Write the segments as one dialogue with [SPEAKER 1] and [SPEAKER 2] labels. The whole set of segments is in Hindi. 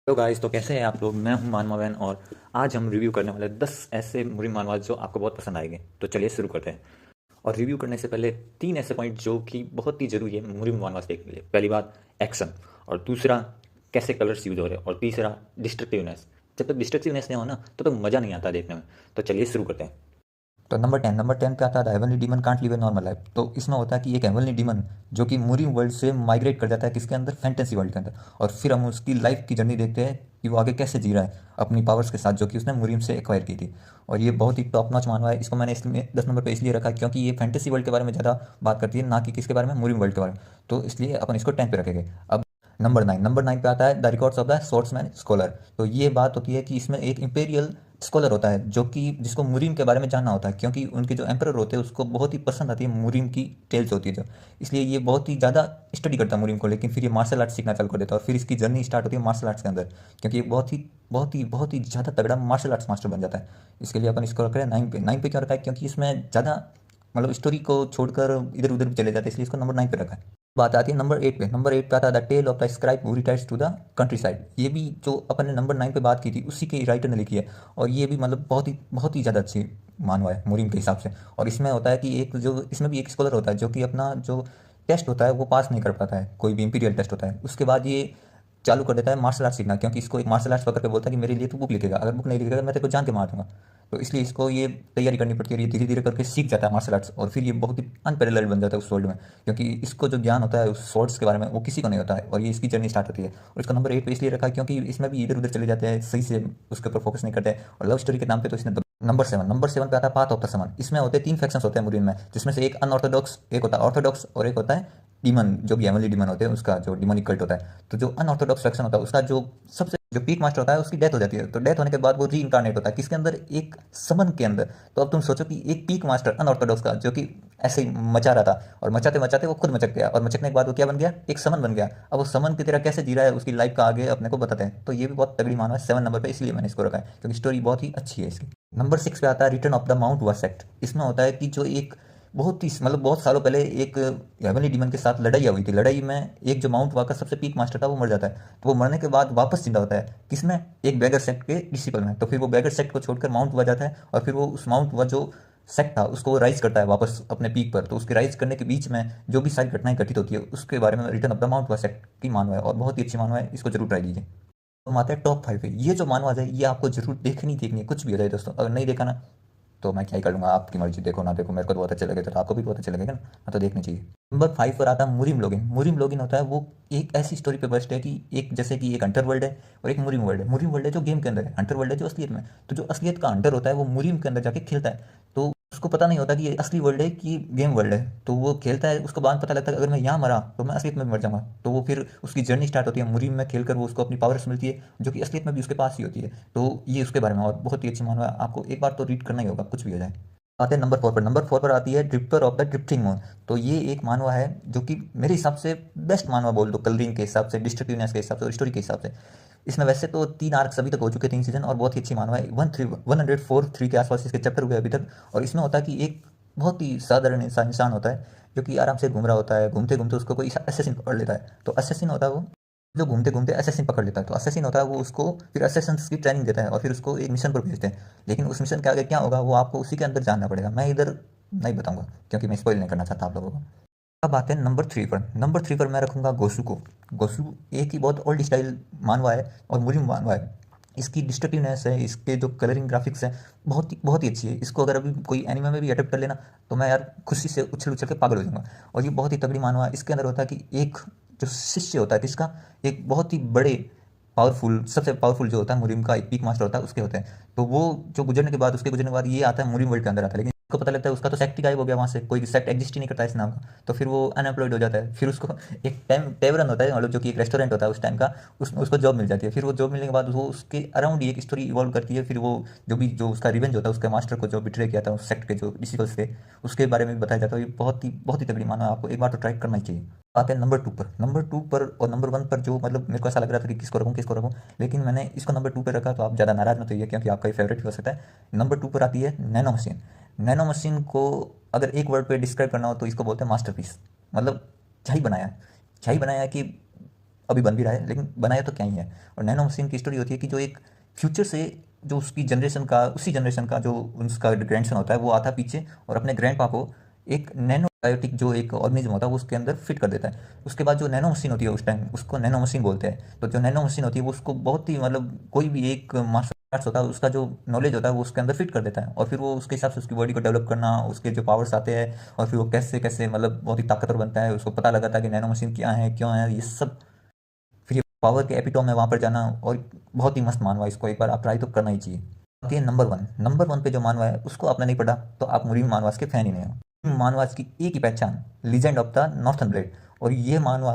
[SPEAKER 1] तो गाइस, तो कैसे हैं आप लोग। मैं हूं मानवावैन और आज हम रिव्यू करने वाले 10 ऐसे मुरीम मानवा जो आपको बहुत पसंद आएंगे। तो चलिए शुरू करते हैं। और रिव्यू करने से पहले 3 ऐसे पॉइंट जो कि बहुत ही ज़रूरी है मुरीम मानवा से देखने के लिए। पहली बात, एक्शन। और दूसरा, कैसे कलर्स यूज हो रहे हैं। और तीसरा, डिस्ट्रक्टिवनेस। जब तक डिस्ट्रक्टिवनेस नहीं हो ना तो मज़ा नहीं आता देखने में। तो चलिए शुरू करते हैं।
[SPEAKER 2] तो नंबर 10 पे आता है heavenly demon can't live a normal life. तो इसमें होता है कि एक हेवनली डीमन जो कि मुरीम वर्ल्ड से माइग्रेट कर जाता है किसके अंदर, फैंटेसी वर्ल्ड के अंदर। और फिर हम उसकी लाइफ की जर्नी देखते हैं कि वो आगे कैसे जी रहा है अपनी पावर्स के साथ जो कि उसने मुरीम से एक्वायर की थी। और ये बहुत ही टॉप नॉच मानवा है। इसको मैंने इसलिए 10 नंबर पे इसलिए रखा क्योंकि ये फैंटेसी वर्ल्ड के बारे में ज़्यादा बात करती है, ना कि किसके बारे में, मुरीम वर्ल्ड के बारे में। तो इसलिए अपन इसको 10 पे रखेंगे। अब नंबर 9 पे आता है the records of the swordsman scholar. तो ये बात होती है कि इसमें एक इंपेरियल स्कॉलर होता है जो कि जिसको मुरीम के बारे में जानना होता है, क्योंकि उनके जो एम्परर होते हैं उसको बहुत ही पसंद आती है मुरीम की टेल्स होती है जो। इसलिए ये बहुत ही ज़्यादा स्टडी करता है मुरीम को, लेकिन फिर ये मार्शल आर्ट्स सीखना चालू कर देता है और फिर इसकी जर्नी स्टार्ट होती है मार्शल आर्ट्स के अंदर, क्योंकि ये बहुत ही ज़्यादा तगड़ा मार्शल आर्ट्स मास्टर बन जाता है। इसके लिए अपन इसको रख रहे हैं 9 पे। 9 पे क्यों रखा है, क्योंकि इसमें ज़्यादा मतलब स्टोरी को छोड़कर इधर उधर भी चले जाते हैं, इसलिए इसको नंबर 9 पे रखा है। बात आती है नंबर 8 पे। नंबर 8 पे आता है the tale of the scribe who retires to the countryside. ये भी जो अपन ने नंबर 9 पे बात की थी उसी के राइटर ने लिखी है। और ये भी मतलब बहुत ही ज़्यादा अच्छी मानवा है मुरीम के हिसाब से। और इसमें होता है कि एक जो इसमें भी एक स्कॉलर होता है जो कि अपना जो टेस्ट होता है वो पास नहीं कर पाता है, कोई भी इंपीरियल टेस्ट होता है। उसके बाद ये चालू कर देता है मार्शल आर्ट सीखना, क्योंकि इसको एक मार्शल आर्ट्स पकड़ के बोलता है कि मेरे लिए तू बुक लिखेगा, अगर बुक नहीं लिखेगा मैं तेरे को जान के मार दूंगा। तो इसलिए इसको ये तैयारी करनी पड़ती है और ये धीरे धीरे करके सीख जाता है मार्शल आर्ट्स, और फिर ये बहुत ही अनपैरेलल बन जाता है उस वर्ल्ड में, क्योंकि इसको जो ज्ञान होता है उस स्वॉर्ड्स के बारे में वो किसी को नहीं होता है। और ये इसकी जर्नी स्टार्ट होती है। और इसका नंबर 8 पे इसलिए रखा क्योंकि इसमें भी इधर उधर चले जाते हैं, सही से उसके ऊपर फोकस नहीं करते हैं, और लव स्टोरी के नाम पे तो इसने नंबर 7 पे आता है पाथ ऑफ द समन। इसमें होते हैं 3 फैक्शंस होते हैं मुरीन में, जिसमें से एक अनऑर्थोडॉक्स, एक होता है ऑर्थोडॉक्स, और एक होता है डीमन जो भी हेवनली डीमन होते हैं उसका जो डिमोनिक कल्ट होता है। तो जो अनऑर्थोडॉक्स फैक्शन होता है उसका जो सबसे जो पीक मास्टर होता है उसकी डेथ हो जाती है। तो डेथ होने के बाद वो री इंकारनेट होता है किसके अंदर, एक समन के अंदर। तो अब तुम सोचो कि एक पीक मास्टर अनऑर्थोडॉक्स का जो कि ऐसे ही मचा रहा था, और मचाते मचाते वो खुद मचक गया, और मचकने के बाद वो क्या बन गया, एक समन बन गया। अब वो समन की तरह कैसे जी रहा है उसकी लाइफ का आगे अपने को बताते हैं। तो ये भी बहुत तगड़ी मानो है 7 नंबर पे, इसलिए मैंने इसको रखा है क्योंकि स्टोरी बहुत ही अच्छी है इसकी। नंबर 6 पे आता है रिटर्न ऑफ द माउंट वर्सेक्ट। इसमें होता है कि जो एक बहुत ही मतलब बहुत सालों पहले एक हेवनली डीमन के साथ लड़ाई हुई थी। लड़ाई में एक जो माउंट वाकर सबसे पीक मास्टर था वो मर जाता है। तो वो मरने के बाद वापस जिंदा होता है किसमें, एक बैगर सेक्ट के डिसिपल में। तो फिर वो बैगर सेक्ट को छोड़कर माउंट हुआ जाता है, और फिर वो उस माउंट हुआ जो सेक्ट था उसको वो राइज करता है वापस अपने पीक पर। तो उसके राइज करने के बीच में जो भी सारी घटनाएं घटित होती है उसके बारे में रिटर्न ऑफ द माउंट हुआ सेक्ट की मानवा है, और बहुत ही अच्छी मानवा है, इसको जरूर ट्राई कीजिए। तो हम आते हैं टॉप 5 पे। ये जो मानवा है ये आपको जरूर देखनी है, कुछ भी हो जाए दोस्तों। अगर नहीं देखा ना तो मैं क्या ही कर लूँगा, आपकी मर्जी, देखो ना देखो, मेरे को तो बहुत अच्छा लगेगा तो आपको भी बहुत अच्छा लगेगा ना। हाँ, तो देखनी चाहिए। नंबर 5 पर आता है मुरीम लोगिन। मुरीम लोगिन होता है वो एक ऐसी स्टोरी पे बेस्ड है कि एक जैसे कि एक हंटर वर्ल्ड है और एक मुरीम वर्ल्ड है। मुरीम वर्ल्ड है जो गेम के अंदर है, हंटर वर्ल्ड है जो असलियत में। तो जो असलियत का हंटर होता है वो मुरीम के अंदर जाके खेलता है। तो उसको पता नहीं होता कि ये असली वर्ल्ड है कि गेम वर्ल्ड है। तो वो खेलता है, उसको बाद पता लगता है कि अगर मैं यहाँ मरा तो मैं असलियत में भी मर जाऊंगा। तो वो फिर उसकी जर्नी स्टार्ट होती है मुरीम में खेलकर, वो उसको अपनी पावर्स मिलती है जो कि असलियत में भी उसके पास ही होती है। तो ये उसके बारे में और बहुत ही अच्छी मानवा है, आपको एक बार तो रीड करना ही होगा कुछ भी हो जाए। आते हैं नंबर 4 पर आती है drifter of the drifting moon. तो ये एक मानवा है जो कि मेरे हिसाब से बेस्ट मानवा बोल दो, कलरिंग के हिसाब से, डिस्ट्रक्टिवनेस के हिसाब से और स्टोरी के हिसाब से। इसमें वैसे तो 3 आर्क्स अभी तक हो चुके, 3 सीजन, और बहुत ही अच्छी मानवा है। 104 के आसपास इसके चैप्टर हुए अभी तक। और इसमें होता है कि एक बहुत ही साधारण इंसान होता है जो कि आराम से घूम रहा होता है, घूमते घूमते उसको कोई असेसिन पकड़ लेता है। तो असेसिन होता है वो जो घूमते घूमते असेसिन पकड़ लेता है। तो असेसिन होता है वो उसको फिर असेसिन्स की ट्रेनिंग देता है और फिर उसको एक मिशन पर भेजते हैं। लेकिन उस मिशन के आगे क्या होगा वो आपको उसी के अंदर जानना पड़ेगा, मैं इधर नहीं बताऊंगा क्योंकि मैं स्पॉइल नहीं करना चाहता आप लोगों को। अब आते हैं नंबर 3 पर मैं रखूंगा गोसू को। गोसू एक ही बहुत ओल्ड स्टाइल मानवा है और मुरिम मानवा है। इसकी डिस्ट्रक्टिवनेस है, इसके जो कलरिंग ग्राफिक्स है बहुत ही अच्छी है। इसको अगर अभी कोई एनिमे में भी अडेप्ट कर लेना तो मैं यार खुशी से उछल उछल के पागल हो जाऊंगा। और ये बहुत ही तगड़ी मानवा है। इसके अंदर होता है कि एक जो शिष्य होता है किसका, एक बहुत ही बड़े पावरफुल, सबसे पावरफुल जो होता है मुरिम का एक पीक मास्टर होता है उसके होते हैं। तो वो जो गुजरने के बाद, उसके गुजरने के बाद ये आता है मुरिम वर्ल्ड के अंदर आता है, लेकिन उसको पता लगता है उसका तो सेक्ट ही गायब हो गया, वहाँ से कोई सेक्ट एग्जिस्ट ही नहीं करता इस नाम का। तो फिर वो अनएम्प्लॉयड हो जाता है। फिर उसको एक टाइम टेवरन होता है, मतलब जो कि एक रेस्टोरेंट होता है उस टाइम का, उसमें उसको जॉब मिल जाती है। फिर वो जॉब मिलने के बाद वो उसके अराउंड ही एक स्टोरी इवॉल्व करती है। फिर वो जो उसका रिवेंज होता है उसके मास्टर को जो बिट्रे किया था उस सेक्ट के जो डिसिपल्स थे उसके बारे में भी बताया जाता है। ये बहुत ही तगड़ी मानो है, आपको एक बार तो ट्राई करना ही चाहिए। आते हैं नंबर 2 पर और नंबर 1 पर, जो मतलब मेरे को ऐसा लग रहा था कि किसको रखूं, लेकिन मैंने इसको नंबर 2 पे रखा। तो आप ज़्यादा नाराज मत होइए क्योंकि आपका ही फेवरेट भी हो सकता है। नंबर 2 पर आती है नैनो मशीन। नैनो मशीन को अगर एक वर्ड पे डिस्क्राइब करना हो तो इसको बोलते हैं मास्टरपीस। मतलब क्या ही बनाया है कि अभी बन भी रहा है, लेकिन बनाया तो क्या ही है। और नैनो मशीन की स्टोरी होती है कि जो एक फ्यूचर से जो उसकी जनरेशन का, उसी जनरेशन का जो उसका ग्रैंडसन होता है, वो आता है पीछे और अपने ग्रैंडपा को एक नैनो बायोटिक जो एक ऑर्गेनिज्म होता है वो उसके अंदर फिट कर देता है। उसके बाद जो नैनो मशीन होती है उस टाइम उसको नैनो मशीन बोलते हैं। तो जो नैनो मशीन होती है वो उसको बहुत ही मतलब कोई भी एक मार्शल आर्ट्स होता है उसका जो नॉलेज होता है वो उसके अंदर फिट कर देता है, और फिर वो उसके हिसाब से उसकी बॉडी को डेवलप करना, उसके जो पावर्स आते हैं, और फिर वो कैसे कैसे मतलब बहुत ही ताकतवर बनता है, उसको पता लगाता है कि नैनो मशीन क्या है क्यों है ये सब। फिर ये पावर के एपिटोम में वहाँ पर जाना, और बहुत ही मस्त मानवा है, इसको एक बार आप ट्राई तो करना ही चाहिए। आती है नंबर वन पे जो मानवा है उसको आपने नहीं पढ़ा तो आप मुरीम मानवास के फैन ही नहीं हो। मुरीम मानवास की एक ही पहचान, legend of the northern blade. और ये मानवा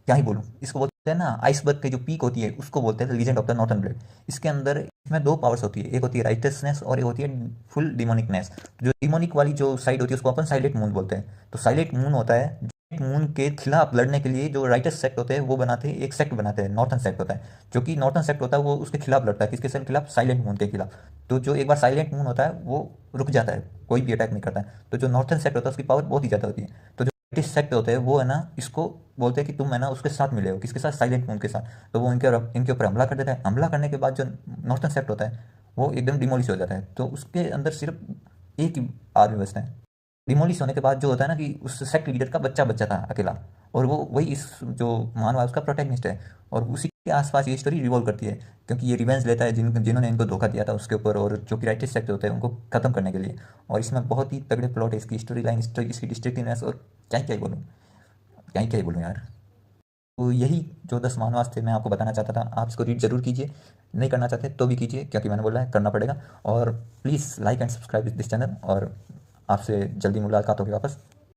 [SPEAKER 2] क्या ही बोलूँ, इसको बोलते हैं ना आइसबर्ग की जो पीक होती है उसको बोलते हैं legend of the northern blade. इसके अंदर इसमें दो पावर्स होती है, एक होती है राइटसनेस और एक होती है फुल डिमोनिकनेस। जो डिमोनिक वाली जो साइड होती है उसको अपन साइलेंट मून बोलते हैं। तो साइलेंट मून होता है मून के खिलाफ लड़ने के लिए जो राइटर्स सेक्ट होते हैं वो बनाते हैं, एक सेक्ट बनाते हैं नॉर्थन सेक्ट होता है। जो कि नॉर्थन सेक्ट होता है वो उसके खिलाफ लड़ता है, किसके खिलाफ, साइलेंट मून के खिलाफ। तो जो एक बार साइलेंट मून होता है वो रुक जाता है, कोई भी अटैक नहीं करता है। तो जो नॉर्थन सेक्ट होता है उसकी पावर बहुत ही ज़्यादा होती है। तो जो ब्रिटिश सेक्ट होते हैं वो है ना इसको बोलते हैं कि तुम है ना उसके साथ मिले हो, किसके साथ, साइलेंट मून के साथ। तो वो इनके ऊपर हमला कर देता है। हमला करने के बाद जो नॉर्थन सेक्ट होता है वो एकदम डिमोलिश हो जाता है। तो उसके अंदर सिर्फ एक ही आदमी बचता है। डिमोलिश होने के बाद जो होता है ना कि उस सेक्ट लीडर का बच्चा बच्चा था अकेला, और वो वही इस जो मानवा उसका प्रोटैगनिस्ट है। और उसी के आसपास ये स्टोरी रिवॉल्व करती है, क्योंकि ये रिवेंज लेता है जिन्होंने इनको धोखा दिया था उसके ऊपर, और जो कि राइटिस्ट सेक्ट होते हैं उनको खत्म करने के लिए। और इसमें बहुत ही तगड़े प्लॉट है, इसकी स्टोरी लाइन, इसकी डिस्ट्रिक्टिवनेस, और क्या ही बोलूँ यार। तो यही जो 10 मानवास थे मैं आपको बताना चाहता था। आप इसको रीड जरूर कीजिए, नहीं करना चाहते तो भी कीजिए, क्योंकि मैंने बोला है करना पड़ेगा। और please like and subscribe this channel, और आपसे जल्दी मुलाकात होगी वापस।